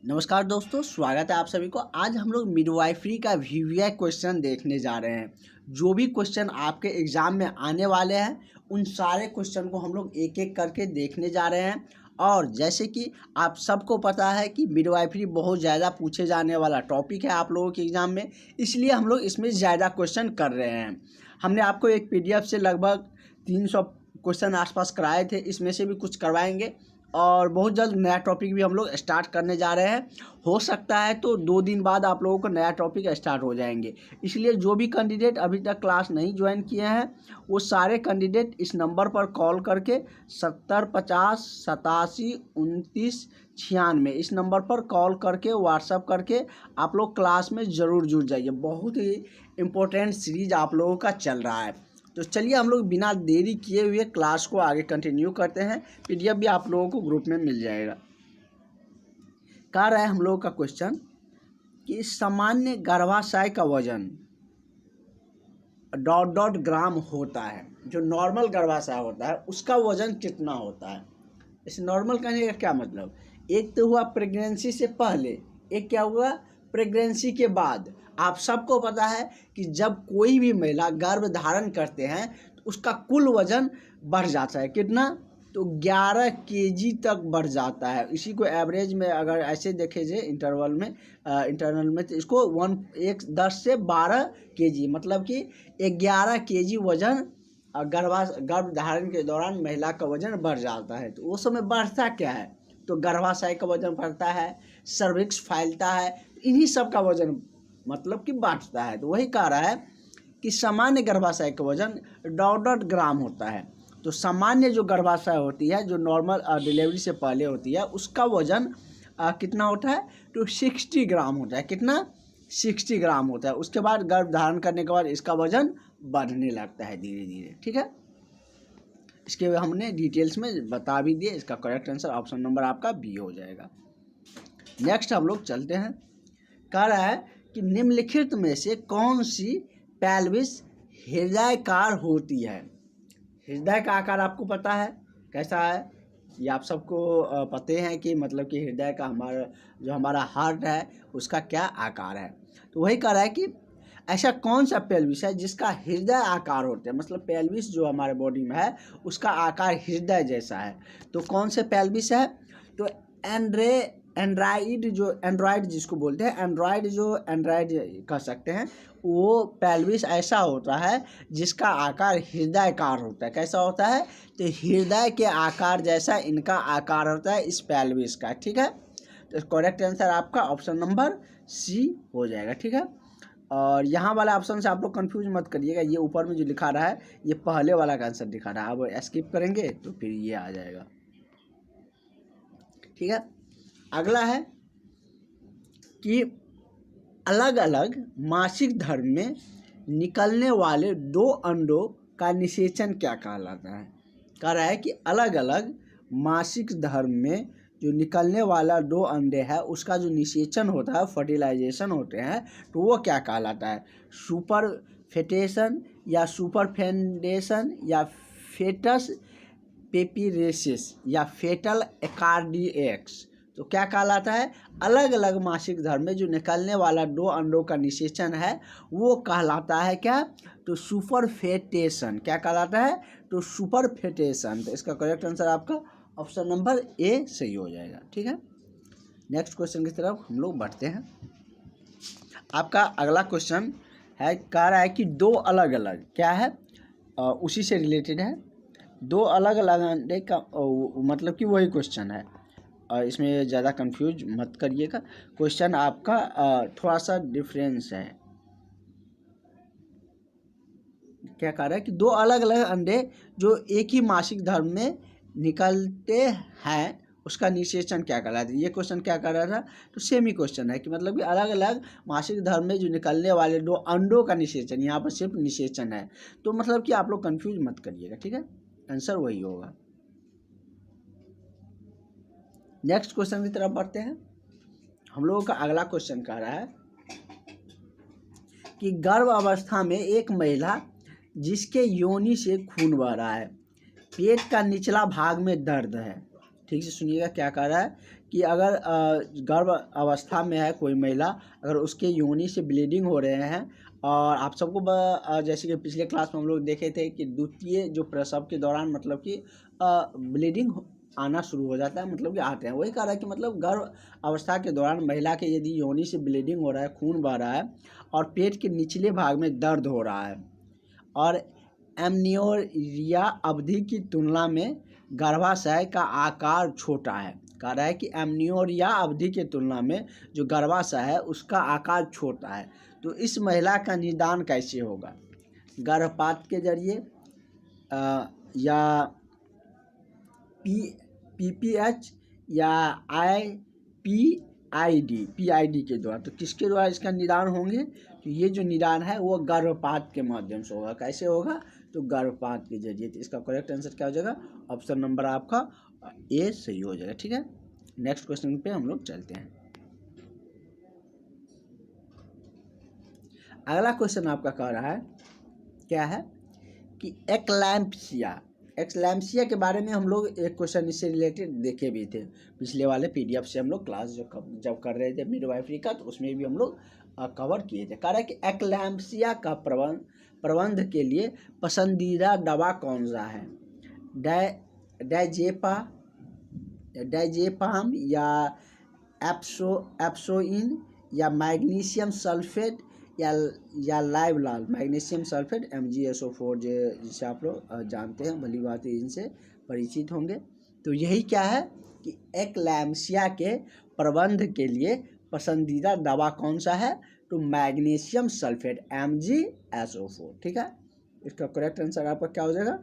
नमस्कार दोस्तों, स्वागत है आप सभी को। आज हम लोग मिडवाइफरी का वीवीआई क्वेश्चन देखने जा रहे हैं। जो भी क्वेश्चन आपके एग्ज़ाम में आने वाले हैं उन सारे क्वेश्चन को हम लोग एक एक करके देखने जा रहे हैं। और जैसे कि आप सबको पता है कि मिडवाइफरी बहुत ज़्यादा पूछे जाने वाला टॉपिक है आप लोगों के एग्ज़ाम में, इसलिए हम लोग इसमें ज़्यादा क्वेश्चन कर रहे हैं। हमने आपको एक PDF से लगभग 300 क्वेश्चन आसपास कराए थे, इसमें से भी कुछ करवाएंगे और बहुत जल्द नया टॉपिक भी हम लोग स्टार्ट करने जा रहे हैं। हो सकता है तो 2 दिन बाद आप लोगों को नया टॉपिक स्टार्ट हो जाएंगे। इसलिए जो भी कैंडिडेट अभी तक क्लास नहीं ज्वाइन किए हैं वो सारे कैंडिडेट इस नंबर पर कॉल करके 70 50 87 29 96 इस नंबर पर कॉल करके व्हाट्सअप करके आप लोग क्लास में ज़रूर जुड़ जाइए। बहुत ही इम्पोर्टेंट सीरीज आप लोगों का चल रहा है। तो चलिए हम लोग बिना देरी किए हुए क्लास को आगे कंटिन्यू करते हैं। PDF भी आप लोगों को ग्रुप में मिल जाएगा। कह रहा है हम लोगों का क्वेश्चन कि सामान्य गर्भाशय का वजन ... ग्राम होता है। जो नॉर्मल गर्भाशय होता है उसका वजन कितना होता है। इस नॉर्मल कहने का क्या मतलब, एक तो हुआ प्रेगनेंसी से पहले, एक क्या हुआ प्रेगनेंसी के बाद। आप सबको पता है कि जब कोई भी महिला गर्भ धारण करते हैं तो उसका कुल वजन बढ़ जाता है। कितना? तो 11 kg तक बढ़ जाता है। इसी को एवरेज में अगर ऐसे देखे जाए इंटरनल में तो इसको 10 से 12 kg मतलब कि 11 kg वजन गर्भ धारण के दौरान महिला का वजन बढ़ जाता है। तो वो समय बढ़ता क्या है, तो गर्भाशय का वजन बढ़ता है, सर्विक्स फैलता है, इन्हीं सब का वजन मतलब कि बढ़ता है। तो वही कह रहा है कि सामान्य गर्भाशय का वजन ... ग्राम होता है। तो सामान्य जो गर्भाशय होती है, जो नॉर्मल डिलीवरी से पहले होती है, उसका वजन कितना होता है, तो 60 ग्राम होता है। कितना? 60 ग्राम होता है। उसके बाद गर्भ धारण करने के बाद इसका वजन बढ़ने लगता है धीरे धीरे। ठीक है, इसके हमने डिटेल्स में बता भी दिए। इसका करेक्ट आंसर ऑप्शन नंबर आपका बी हो जाएगा। नेक्स्ट हम लोग चलते हैं। कह रहा है कि निम्नलिखित में से कौन सी पेल्विस हृदयाकार होती है। हृदय का आकार आपको पता है कैसा है, ये आप सबको पते हैं कि मतलब कि हृदय का हमारा हार्ट है उसका क्या आकार है। तो वही कह रहा है कि ऐसा कौन सा पेल्विस है जिसका हृदय आकार होता है। मतलब पेल्विस जो हमारे बॉडी में है उसका आकार हृदय जैसा है। तो कौन से पेल्विस है, तो एंड्रॉयड जिसको बोलते हैं, एंड्रॉयड कह सकते हैं, वो पेल्विस ऐसा होता है जिसका आकार हृदयाकार होता है। कैसा होता है, तो हृदय के आकार जैसा इनका आकार होता है इस पेल्विस का। ठीक है, तो करेक्ट आंसर आपका ऑप्शन नंबर सी हो जाएगा। ठीक है, और यहाँ वाला ऑप्शन से आप लोग कंफ्यूज मत करिएगा, ये ऊपर में जो लिखा रहा है ये पहले वाला का आंसर दिखा रहा है। अब स्किप करेंगे तो फिर ये आ जाएगा। ठीक है, अगला है कि अलग अलग मासिक धर्म में निकलने वाले 2 अंडों का निषेचन क्या कहलाता है। कह रहा है कि अलग अलग मासिक धर्म में जो निकलने वाला 2 अंडे है उसका जो निषेचन होता है, फर्टिलाइजेशन होते हैं, तो वो क्या कहलाता है। सुपर फेटेशन या सुपर फेंडेशन या फेटस पेपिरेसिस या फेटल एकार्डिएक्स। तो क्या कहलाता है, अलग अलग मासिक धर्म में जो निकलने वाला 2 अंडों का निषेचन है वो कहलाता है क्या, तो सुपर फेटेशन। क्या कहलाता है, तो सुपर फेटेशन। तो इसका करेक्ट आंसर आपका ऑप्शन नंबर ए सही हो जाएगा। ठीक है, नेक्स्ट क्वेश्चन की तरफ हम लोग बढ़ते हैं। आपका अगला क्वेश्चन है, कह रहा है कि 2 अलग अलग क्या है, उसी से रिलेटेड है। 2 अलग अलग अंडे का मतलब कि वही क्वेश्चन है, और इसमें ज़्यादा कंफ्यूज मत करिएगा। क्वेश्चन आपका थोड़ा सा डिफरेंस है। क्या कह रहा है कि 2 अलग अलग अंडे जो एक ही मासिक धर्म में निकलते हैं उसका निषेचन क्या कहलाता है। ये क्वेश्चन क्या कर रहा था, तो सेम ही क्वेश्चन है कि मतलब कि अलग अलग मासिक धर्म में जो निकलने वाले 2 अंडों का निषेचन, यहाँ पर सिर्फ निषेचन है। तो मतलब कि आप लोग कंफ्यूज मत करिएगा। ठीक है, आंसर वही होगा। नेक्स्ट क्वेश्चन की तरफ बढ़ते हैं। हम लोगों का अगला क्वेश्चन कह रहा है कि गर्भ अवस्था में एक महिला जिसके योनि से खून बह रहा है, पेट का निचला भाग में दर्द है। ठीक से सुनिएगा क्या कह रहा है कि अगर गर्भ अवस्था में है कोई महिला, अगर उसके योनि से ब्लीडिंग हो रहे हैं, और आप सबको जैसे कि पिछले क्लास में हम लोग देखे थे कि द्वितीय जो प्रसव के दौरान मतलब कि ब्लीडिंग आना शुरू हो जाता है, मतलब कि आते हैं। वही कह रहा है कि मतलब गर्भ अवस्था के दौरान महिला के यदि योनि से ब्लीडिंग हो रहा है, खून बह रहा है, और पेट के निचले भाग में दर्द हो रहा है, और एमनियोरिया अवधि की तुलना में गर्भाशय का आकार छोटा है। कह रहा है कि एमनियोरिया अवधि की तुलना में जो गर्भाशय है उसका आकार छोटा है, तो इस महिला का निदान कैसे होगा? गर्भपात के जरिए या पीपीएच या पीआईडी के द्वारा। तो किसके द्वारा इसका निदान होंगे? तो ये जो निदान है वो गर्भपात के माध्यम से होगा। कैसे होगा? तो गर्भपात के जरिए। तो इसका करेक्ट आंसर क्या हो जाएगा? ऑप्शन नंबर आपका ए सही हो जाएगा। ठीक है, नेक्स्ट क्वेश्चन पे हम लोग चलते हैं। अगला क्वेश्चन आपका कह रहा है क्या है कि एक्लैम्पसिया के बारे में हम लोग एक क्वेश्चन इससे रिलेटेड देखे भी थे पिछले वाले पीडीएफ से। हम लोग क्लास जब कर रहे थे मिडवाइफरी का, तो उसमें भी हम लोग कवर किए थे। कह रहा है कि एक्लैम्पसिया का प्रबंध के लिए पसंदीदा दवा कौन सा है? डायजेपाम या एप्सोइन या मैग्नीशियम सल्फेट या लाइवलाल। मैग्नीशियम सल्फेट MgSO4 जिसे आप लोग जानते हैं, भली बात इनसे परिचित होंगे। तो यही क्या है कि एक्लैम्पसिया के प्रबंध के लिए पसंदीदा दवा कौन सा है? तो मैग्नीशियम सल्फेट MgSO4। ठीक है, इसका करेक्ट आंसर आपका क्या हो जाएगा?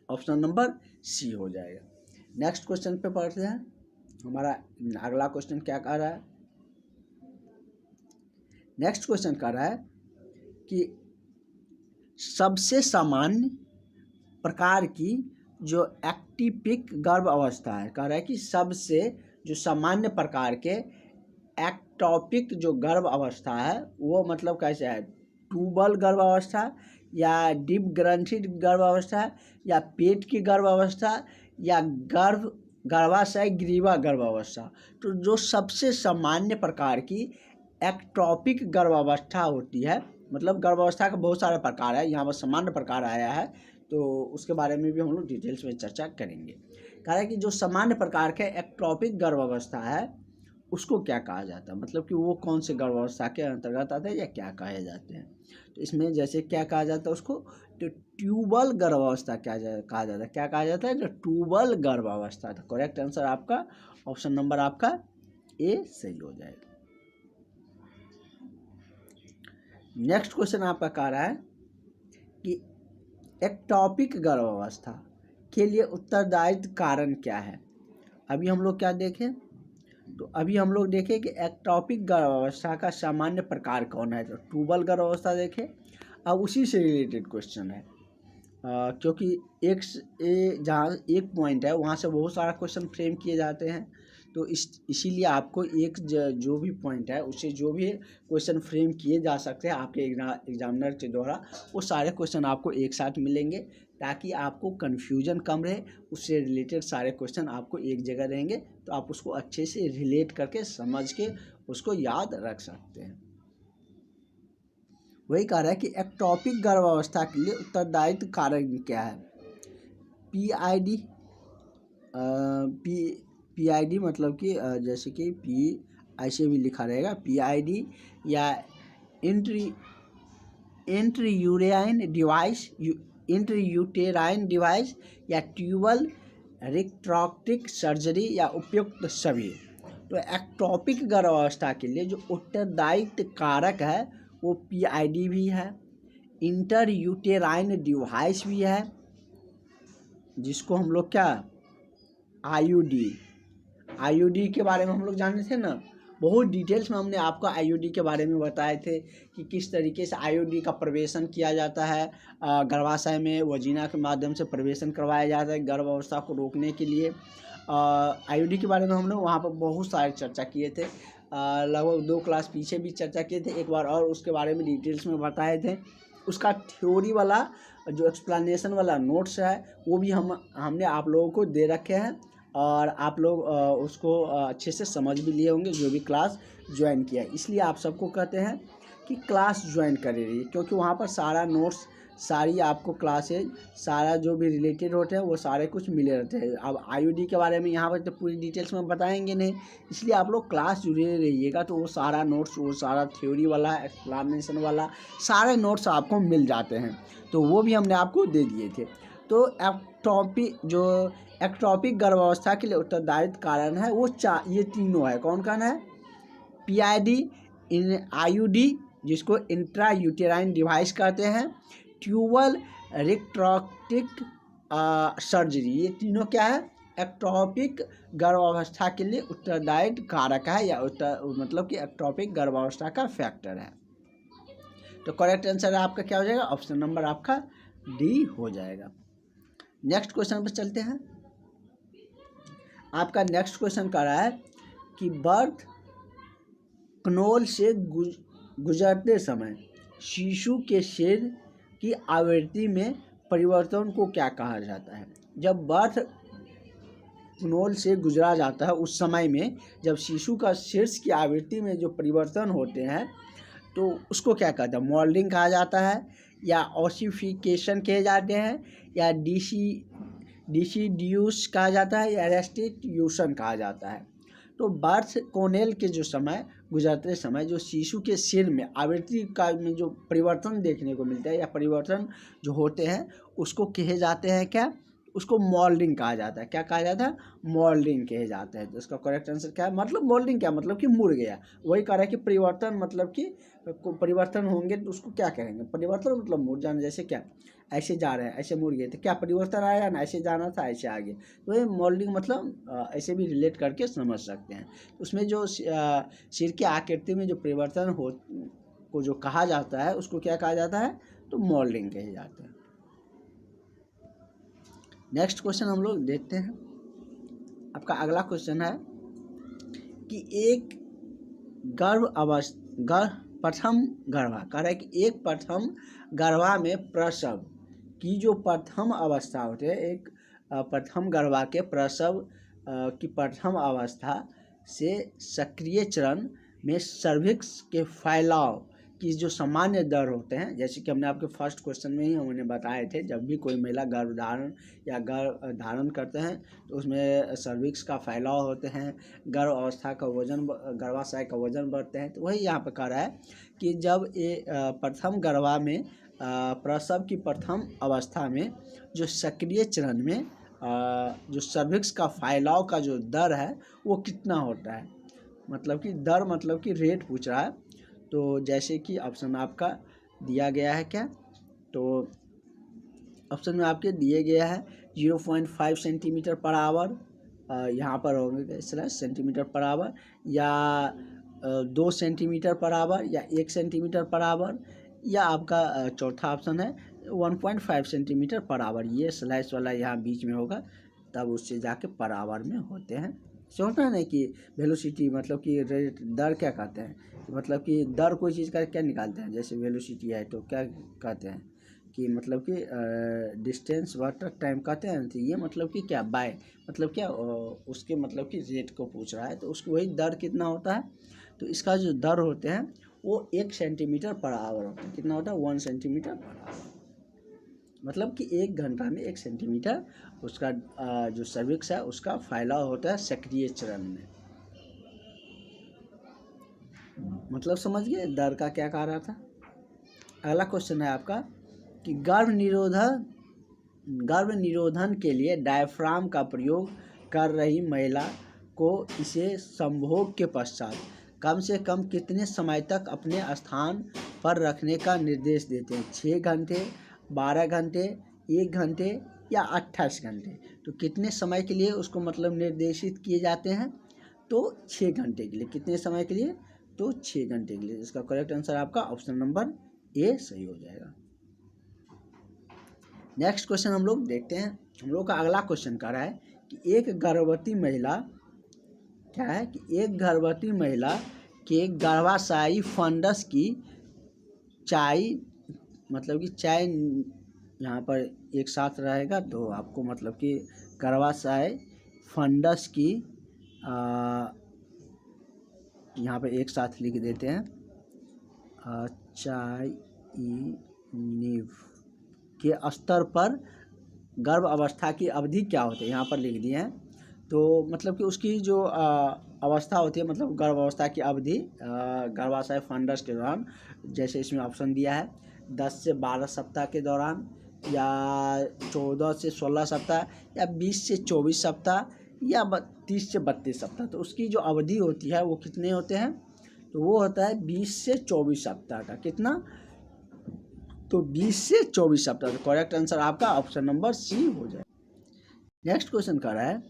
ऑप्शन नंबर सी हो जाएगा। नेक्स्ट क्वेश्चन पे पढ़ते हैं। हमारा अगला क्वेश्चन क्या कह रहा है? नेक्स्ट क्वेश्चन कह रहा है कि सबसे सामान्य प्रकार की जो एक्टिपिक गर्भ अवस्था है, कह रहा है कि सबसे जो सामान्य प्रकार के एक्टोपिक जो गर्भ अवस्था है वो मतलब कैसे है? ट्यूबल गर्भ अवस्था या डीप ग्रंथित गर्भ अवस्था या पेट की गर्भ अवस्था या गर्भाशय ग्रीवा गर्भ अवस्था। तो जो सबसे सामान्य प्रकार की एक्टोपिक गर्भावस्था होती है, मतलब गर्भावस्था का बहुत सारे प्रकार है, यहाँ पर सामान्य प्रकार आया है, तो उसके बारे में भी हम लोग डिटेल्स में चर्चा करेंगे। कह रहा है कि जो सामान्य प्रकार के एक्टोपिक गर्भावस्था है उसको क्या कहा जाता है, मतलब कि वो कौन से गर्भावस्था के अंतर्गत आते हैं या क्या कहे जाते हैं? तो इसमें जैसे क्या कहा जाता है उसको, तो ट्यूबल गर्भावस्था कहा जाता है। क्या कहा जाता है? जो ट्यूबल गर्भावस्था। तो करेक्ट आंसर आपका ऑप्शन नंबर आपका ए सही हो जाएगा। नेक्स्ट क्वेश्चन आपका कह रहा है कि एक्टोपिक गर्भावस्था के लिए उत्तरदायित्व कारण क्या है? अभी हम लोग क्या देखें? तो अभी हम लोग देखें कि एक्टोपिक गर्भावस्था का सामान्य प्रकार कौन है। तो ट्यूबल गर्भावस्था देखें। अब उसी से रिलेटेड क्वेश्चन है, क्योंकि जहाँ एक पॉइंट है वहाँ से बहुत सारा क्वेश्चन फ्रेम किए जाते हैं, तो इसीलिए आपको एक जो भी पॉइंट है उससे जो भी क्वेश्चन फ्रेम किए जा सकते हैं आपके एग्जामिनर के द्वारा, वो सारे क्वेश्चन आपको एक साथ मिलेंगे ताकि आपको कन्फ्यूजन कम रहे। उससे रिलेटेड सारे क्वेश्चन आपको एक जगह रहेंगे, तो आप उसको अच्छे से रिलेट करके समझ के उसको याद रख सकते हैं। वही कह रहा है कि एक्टोपिक गर्भावस्था के लिए उत्तरदायित्व कारण क्या है? पीआईडी मतलब कि जैसे कि पी ऐसे भी लिखा रहेगा, पीआईडी या इंट्रायूटेराइन डिवाइस या ट्यूबल रेक्टोरेक्टिक सर्जरी या उपयुक्त सभी। तो एक्टोपिक गर्भावस्था के लिए जो उत्तरदायित्व कारक है वो पीआईडी भी है, इंटरयूटेराइन डिवाइस भी है, जिसको हम लोग क्या आईयूडी के बारे में हम लोग जाने थे ना, बहुत डिटेल्स में हमने आपको आईयूडी के बारे में बताए थे कि किस तरीके से आईयूडी का प्रवेशन किया जाता है गर्भाशय में, वजीना के माध्यम से प्रवेशन करवाया जाता है गर्भ अवस्था को रोकने के लिए। आईयूडी के बारे में हम लोग वहाँ पर बहुत सारी चर्चा किए थे, लगभग 2 क्लास पीछे भी चर्चा किए थे एक बार, और उसके बारे में डिटेल्स में बताए थे। उसका थ्योरी वाला जो एक्सप्लेनेशन वाला नोट्स है वो भी हमने आप लोगों को दे रखे हैं, और आप लोग उसको अच्छे से समझ भी लिए होंगे जो भी क्लास ज्वाइन किया है। इसलिए आप सबको कहते हैं कि क्लास ज्वाइन करे रहिए, क्योंकि वहाँ पर सारा नोट्स, सारी आपको क्लासेज, सारा जो भी रिलेटेड होते हैं वो सारे कुछ मिले रहते हैं। अब आईयूडी के बारे में यहाँ पर तो पूरी डिटेल्स में बताएंगे नहीं, इसलिए आप लोग क्लास जुड़े रहिएगा तो वो सारा नोट्स, वो सारा थ्योरी वाला, एक्सप्लेनेशन वाला सारे नोट्स आपको मिल जाते हैं। तो वो भी हमने आपको दे दिए थे। तो एक्टॉपिक गर्भावस्था के लिए उत्तरदायित्व कारण है वो ये तीनों है। कौन कौन है? पीआईडी, आईयूडी जिसको इंट्रा यूटेराइन डिवाइस कहते हैं, ट्यूबल रेक्ट्रोक्टिक सर्जरी, ये तीनों क्या है? एक्टॉपिक गर्भावस्था के लिए उत्तरदायित्व कारक है, या मतलब कि एक्टॉपिक गर्भावस्था का फैक्टर है। तो करेक्ट आंसर आपका क्या हो जाएगा? ऑप्शन नंबर आपका डी हो जाएगा। नेक्स्ट क्वेश्चन पर चलते हैं। आपका नेक्स्ट क्वेश्चन कह रहा है कि बर्थ कनोल से गुजरते समय शिशु के सिर की आवृत्ति में परिवर्तन को क्या कहा जाता है? जब बर्थ कनोल से गुजरा जाता है उस समय में जब शिशु का शीर्ष की आवृत्ति में जो परिवर्तन होते हैं तो उसको क्या कहते हैं? मोल्डिंग कहा जाता है, या ऑसिफिकेशन कहे जाते हैं, या डिसीड्यूस कहा जाता है, या रेस्टिट्यूशन कहा जाता है। तो बर्थ कोनेल के जो समय गुजरते समय जो शिशु के सिर में आवृत्ति का में जो परिवर्तन देखने को मिलता है, या परिवर्तन जो होते हैं उसको कहे जाते हैं क्या? उसको मोल्डिंग कहा जाता है। क्या कहा जाता है? मोल्डिंग कहे जाता है। तो इसका करेक्ट आंसर क्या है? मतलब मोल्डिंग क्या मतलब कि मुड़ गया। वही कह रहा है कि परिवर्तन मतलब कि परिवर्तन होंगे तो उसको क्या कहेंगे? परिवर्तन मतलब मुड़ जाना। जैसे क्या, ऐसे जा रहे हैं, ऐसे मुड़ गए तो क्या परिवर्तन आया ना? ऐसे जाना था, ऐसे आगे। तो ये मोल्डिंग मतलब ऐसे भी रिलेट करके समझ सकते हैं। उसमें जो सिर की आकृति में जो परिवर्तन हो को जो कहा जाता है उसको क्या कहा जाता है? तो मोल्डिंग कहे जाते हैं। नेक्स्ट क्वेश्चन हम लोग देखते हैं। आपका अगला क्वेश्चन है कि एक प्रथम गर्भा कह रहा है कि एक प्रथम गर्भा में प्रसव की जो प्रथम अवस्था होती है, एक प्रथम गर्भा के प्रसव की प्रथम अवस्था से सक्रिय चरण में सर्विक्स के फैलाव की जो सामान्य दर होते हैं, जैसे कि हमने आपके फर्स्ट क्वेश्चन में ही हमने बताए थे, जब भी कोई महिला गर्भधारण या गर्भ धारण करते हैं तो उसमें सर्विक्स का फैलाव होते हैं, गर्भ अवस्था का वजन, गर्भाशय का वजन बढ़ते हैं। तो वही यहाँ पर कह रहा है कि जब ये प्रथम गर्भा में प्रसव की प्रथम अवस्था में जो सक्रिय चरण में जो सर्विक्स का फैलाव का जो दर है वो कितना होता है? मतलब कि दर मतलब कि रेट पूछ रहा है। तो जैसे कि ऑप्शन आपका दिया गया है क्या? तो ऑप्शन में आपके दिए गया है 0.5 सेंटीमीटर पर आवर, यहाँ पर होंगे सेंटीमीटर पर आवर, या 2 सेंटीमीटर पर आवर, या 1 सेंटीमीटर पर आवर, या आपका चौथा ऑप्शन है 1.5 सेंटीमीटर पर आवर। ये स्लैश वाला यहाँ बीच में होगा, तब उससे जाके पर आवर में होते हैं। होता है ना कि वेलोसिटी मतलब कि रेट, दर क्या कहते हैं? मतलब कि दर कोई चीज़ का क्या निकालते हैं? जैसे वेलोसिटी है तो क्या कहते हैं कि मतलब कि डिस्टेंस वाटर टाइम कहते हैं। तो ये मतलब कि क्या, बाय मतलब क्या, उसके मतलब कि रेट को पूछ रहा है। तो उसको वही दर कितना होता है? तो इसका जो दर होते हैं वो 1 सेंटीमीटर पर आवर होता है। कितना होता है? 1 सेंटीमीटर पर आवर। मतलब कि 1 घंटा में 1 सेंटीमीटर उसका जो सर्विक्स है उसका फैलाव होता है सक्रिय चरण में। मतलब समझ गए दर का क्या कह रहा था। अगला क्वेश्चन है आपका कि गर्भ निरोधन के लिए डायफ्राम का प्रयोग कर रही महिला को इसे संभोग के पश्चात कम से कम कितने समय तक अपने स्थान पर रखने का निर्देश देते हैं? 6 घंटे, 12 घंटे, 1 घंटे, या 28 घंटे। तो कितने समय के लिए उसको मतलब निर्देशित किए जाते हैं? तो 6 घंटे के लिए। कितने समय के लिए? तो 6 घंटे के लिए। इसका करेक्ट आंसर आपका ऑप्शन नंबर ए सही हो जाएगा। नेक्स्ट क्वेश्चन हम लोग देखते हैं। हम लोग का अगला क्वेश्चन कह रहा है कि एक गर्भवती महिला क्या है कि एक गर्भवती महिला के गर्भाशयी फंडस की चाय मतलब कि चाय यहाँ पर एक साथ रहेगा तो आपको मतलब कि गर्भाशय फंडस की यहाँ पे एक साथ लिख देते हैं, चाइनीव के स्तर पर गर्भ अवस्था की अवधि क्या होती है, यहाँ पर लिख दिए हैं। तो मतलब कि उसकी जो अवस्था होती है, मतलब गर्भ अवस्था की अवधि गर्भाशय फंडस के दौरान, जैसे इसमें ऑप्शन दिया है 10 से 12 सप्ताह के दौरान, या 14 से 16 सप्ताह, या 20 से 24 सप्ताह, या 30 से 32 सप्ताह। तो उसकी जो अवधि होती है वो कितने होते हैं, तो वो होता है 20 से 24 सप्ताह का। कितना, तो 20 से 24 सप्ताह। तो करेक्ट आंसर आपका ऑप्शन नंबर सी हो जाए। नेक्स्ट क्वेश्चन कर रहा है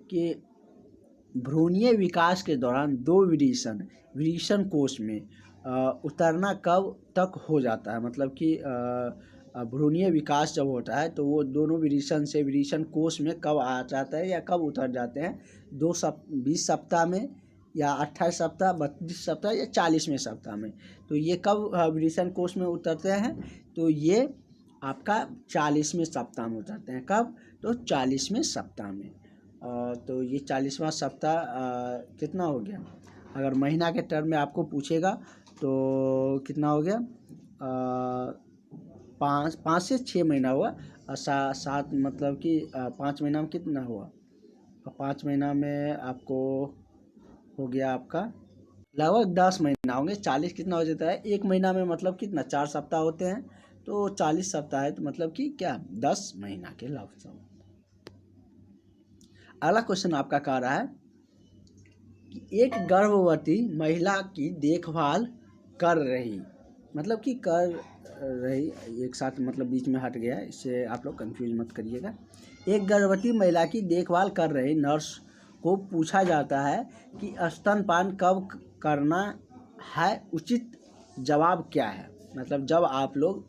कि भ्रूणीय विकास के दौरान दो विरीशन कोश में उतरना कब तक हो जाता है, मतलब कि भ्रूणीय विकास जब होता है तो वो दोनों विरीशन कोश में कब आ जाता है या कब उतर जाते हैं, 20 सप्ताह में, या 28 सप्ताह, 32 सप्ताह, या 40वें सप्ताह में। तो ये कब विरीशन कोश में उतरते हैं, तो ये आपका 40वें सप्ताह में उतरते हैं। कब, तो 40वें सप्ताह में। तो ये 40वां सप्ताह कितना हो गया, अगर महीना के टर्म में आपको पूछेगा तो कितना हो गया, 5 से 6 महीना हुआ, 7 मतलब कि 5 महीना में कितना हुआ, 5 महीना में आपको हो गया आपका लगभग 10 महीना होंगे। 40 कितना हो जाता है, एक महीना में मतलब कितना 4 सप्ताह होते हैं, तो 40 सप्ताह है, तो मतलब कि क्या 10 महीना के लगभग। अगला क्वेश्चन आपका कह रहा है कि एक गर्भवती महिला की देखभाल कर रही, मतलब कि कर रही, एक साथ मतलब बीच में हट गया, इससे आप लोग कंफ्यूज मत करिएगा। एक गर्भवती महिला की देखभाल कर रही नर्स को पूछा जाता है कि स्तनपान कब करना है, उचित जवाब क्या है। मतलब जब आप लोग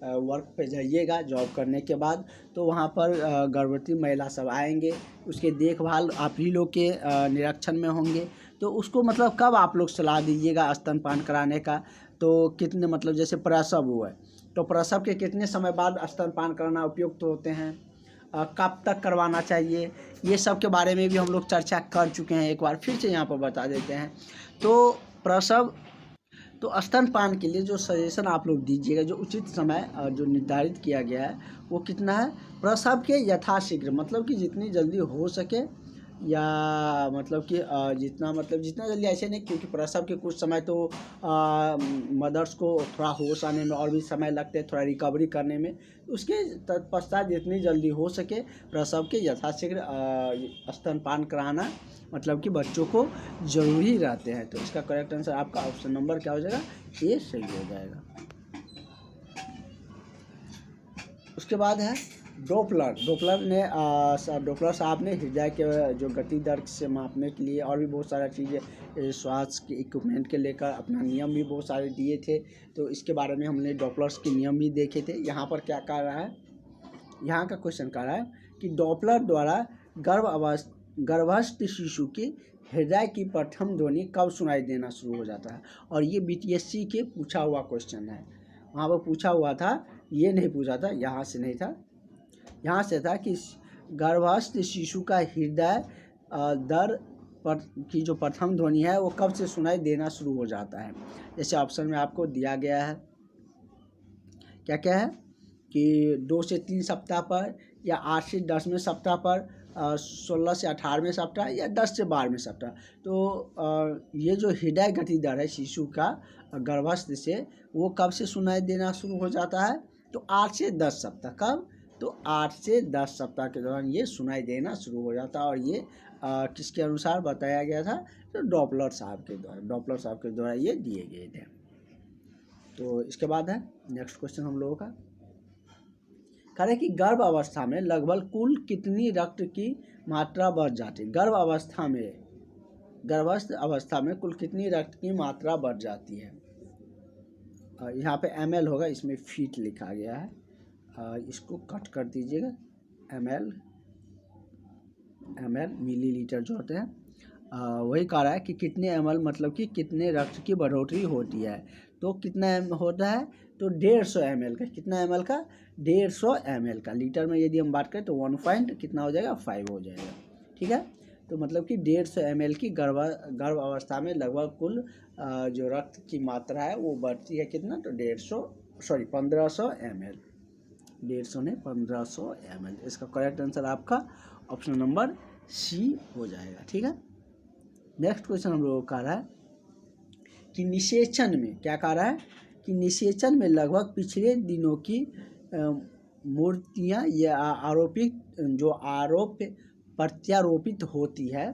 वर्क पे जाइएगा जॉब करने के बाद, तो वहाँ पर गर्भवती महिला सब आएंगे, उसके देखभाल आप ही लोग के निरीक्षण में होंगे। तो उसको मतलब कब आप लोग सलाह दीजिएगा स्तनपान कराने का, तो कितने मतलब जैसे प्रसव हुआ है तो प्रसव के कितने समय बाद स्तनपान कराना उपयुक्त होते हैं, कब तक करवाना चाहिए, ये सब के बारे में भी हम लोग चर्चा कर चुके हैं। एक बार फिर से यहाँ पर बता देते हैं। तो प्रसव, तो स्तनपान के लिए जो सजेशन आप लोग दीजिएगा, जो उचित समय जो निर्धारित किया गया है वो कितना है, प्रसव के यथाशीघ्र, मतलब कि जितनी जल्दी हो सके, या मतलब कि जितना जल्दी ऐसे नहीं, क्योंकि प्रसव के कुछ समय तो मदर्स को थोड़ा होश आने में और भी समय लगते हैं, थोड़ा रिकवरी करने में। उसके तत्पश्चात जितनी जल्दी हो सके प्रसव के यथाशीघ्र स्तनपान कराना मतलब कि बच्चों को ज़रूरी रहते हैं। तो इसका करेक्ट आंसर आपका ऑप्शन नंबर क्या हो जाएगा, ए सही हो जाएगा। उसके बाद है डोपलर साहब ने हृदय के जो गति दर से मापने के लिए और भी बहुत सारा चीज़ें श्वास के इक्विपमेंट के लेकर अपना नियम भी बहुत सारे दिए थे। तो इसके बारे में हमने डॉपलर्स के नियम भी देखे थे। यहाँ पर क्या कह रहा है, यहाँ का क्वेश्चन कह रहा है कि डॉपलर द्वारा गर्भस्थ शिशु के हृदय की प्रथम ध्वनि कब सुनाई देना शुरू हो जाता है। और ये BTSC के पूछा हुआ क्वेश्चन है, वहाँ पर पूछा हुआ था, ये नहीं पूछा था, यहाँ से नहीं था, यहाँ से था कि गर्भस्थ शिशु का हृदय दर पर की जो प्रथम ध्वनि है वो कब से सुनाई देना शुरू हो जाता है। जैसे ऑप्शन में आपको दिया गया है, क्या क्या है कि 2 से 3 सप्ताह पर, या 8 से 10वें सप्ताह पर, 16 से 18वें सप्ताह, या 10 से 12वें सप्ताह। तो ये जो हृदय गति दर है शिशु का गर्भस्थ से, वो कब से सुनाई देना शुरू हो जाता है, तो 8 से 10 सप्ताह। कब, तो 8 से 10 सप्ताह के दौरान ये सुनाई देना शुरू हो जाता है। और ये किसके अनुसार बताया गया था, तो डॉपलर साहब के द्वारा ये दिए गए थे। तो इसके बाद है नेक्स्ट क्वेश्चन हम लोगों का, कह रहे कि गर्भ अवस्था में लगभग कुल कितनी रक्त की मात्रा बढ़ जाती है। गर्भस्थ अवस्था में कुल कितनी रक्त की मात्रा बढ़ जाती है। यहाँ पे ml होगा, इसमें फीट लिखा गया है, इसको कट कर दीजिएगा। ml मिलीलीटर जो होते हैं, वही कह रहा है कि कितने ml मतलब कि कितने रक्त की बढ़ोतरी होती है। तो कितना होता है, तो 150 ml का, कितना ml का, 150 ml का। लीटर में यदि हम बात करें तो 1 पॉइंट कितना हो जाएगा, 5 हो जाएगा। ठीक है। तो मतलब कि 150 ml की गर्भ अवस्था में लगभग कुल जो रक्त की मात्रा है वो बढ़ती है कितना, तो 1500 ml, 150 ने 1500 ml। इसका करेक्ट आंसर आपका ऑप्शन नंबर सी हो जाएगा, ठीक है। नेक्स्ट क्वेश्चन हम लोग का रहा है कि निषेचन में क्या कह रहा है कि निषेचन में लगभग पिछले दिनों की मूर्तियाँ या आरोप प्रत्यारोपित होती है,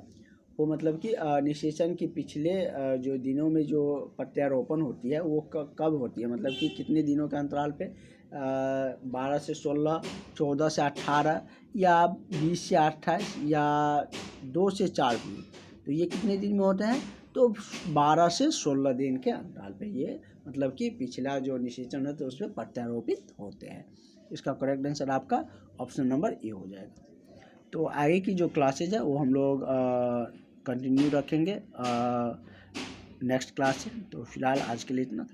वो मतलब कि निषेचन के पिछले जो दिनों में जो प्रत्यारोपण होती है वो कब होती है, मतलब कि कितने दिनों के अंतराल पे, 12 से 16, 14 से 18 या 20 से 28 या 2 से 4 दिन। तो ये कितने दिन में होते हैं, तो 12 से 16 दिन के अंतराल पे ये मतलब कि पिछला जो निषेचन है तो उसमें प्रत्यारोपित होते हैं। इसका करेक्ट आंसर आपका ऑप्शन नंबर ए हो जाएगा। तो आगे की जो क्लासेज है वो हम लोग कंटिन्यू रखेंगे नेक्स्ट क्लास से। तो फिलहाल आज के लिए इतना।